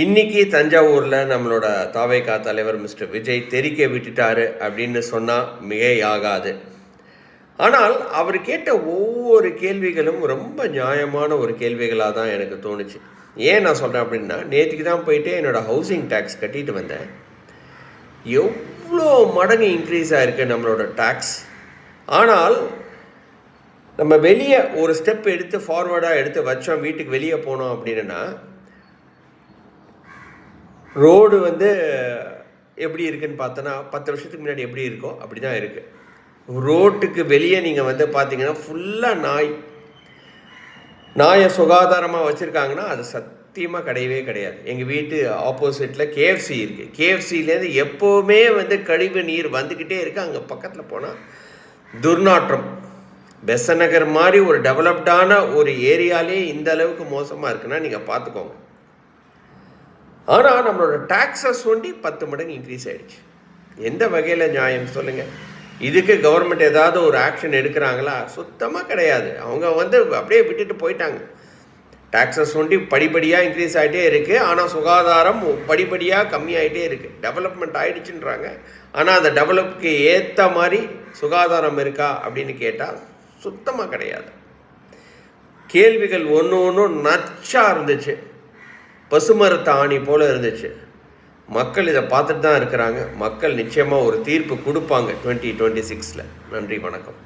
இன்னைக்கு தஞ்சாவூரில் நம்மளோட தாவேகா தலைவர் மிஸ்டர் விஜய் தெரிக்க விட்டுட்டாரு அப்படின்னு சொன்னால் மிகையாகாது. ஆனால் அவர் கேட்ட ஒவ்வொரு கேள்விகளும் ரொம்ப நியாயமான ஒரு கேள்விகளாக தான் எனக்கு தோணுச்சு. ஏன் நான் சொல்கிறேன் அப்படின்னா, நேற்றுக்கு தான் போயிட்டு என்னோடய ஹவுசிங் டேக்ஸ் கட்டிட்டு வந்தேன். எவ்வளோ மடங்கு இன்க்ரீஸ் ஆகிருக்கு நம்மளோட டேக்ஸ். ஆனால் நம்ம வெளியே ஒரு ஸ்டெப் எடுத்து ஃபார்வர்டாக எடுத்து வச்சோம், வீட்டுக்கு வெளியே போனோம் அப்படின்னா, ரோடு எப்படி இருக்குதுன்னு பார்த்தோன்னா 10 வருஷத்துக்கு முன்னாடி எப்படி இருக்கோ அப்படி தான் இருக்குது. ரோட்டுக்கு வெளியே நீங்கள் பார்த்தீங்கன்னா ஃபுல்லாக நாயை சுகாதாரமாக வச்சுருக்காங்கன்னா அது சத்தியமாக கிடையவே கிடையாது. எங்கள் வீட்டு ஆப்போசிட்டில் கேஎஃப்சி இருக்குது. கேஎஃப்சிலேருந்து எப்போவுமே கழிவு நீர் வந்துக்கிட்டே இருக்குது. அங்கே பக்கத்தில் போனால் துர்நாற்றம். பெசநகர் மாதிரி ஒரு டெவலப்டான ஒரு ஏரியாலே இந்த அளவுக்கு மோசமாக இருக்குன்னா நீங்கள் பார்த்துக்கோங்க. ஆனால் நம்மளோட டாக்ஸஸ் 10 மடங்கு இன்க்ரீஸ் ஆகிடுச்சு. எந்த வகையில் நியாயம் சொல்லுங்கள்? இதுக்கு கவர்மெண்ட் ஏதாவது ஒரு ஆக்ஷன் எடுக்கிறாங்களா? சுத்தமாக கிடையாது. அவங்க அப்படியே விட்டுட்டு போயிட்டாங்க. டாக்ஸஸ் படிப்படியாக இன்க்ரீஸ் ஆகிட்டே இருக்குது. ஆனால் சுகாதாரம் படிப்படியாக கம்மியாகிட்டே இருக்குது. டெவலப்மெண்ட் ஆகிடுச்சுன்றாங்க. ஆனால் அந்த டெவலப்புக்கு ஏற்ற மாதிரி சுகாதாரம் இருக்கா அப்படின்னு கேட்டால் சுத்தமாக கிடையாது. கேள்விகள் ஒன்றும் நச்சாக இருந்துச்சு. பசுமரத்த ஆணி போல் இருந்துச்சு. மக்கள் இதை பார்த்துட்டு தான் இருக்கிறாங்க. மக்கள் நிச்சயமாக ஒரு தீர்ப்பு கொடுப்பாங்க 2026. நன்றி, வணக்கம்.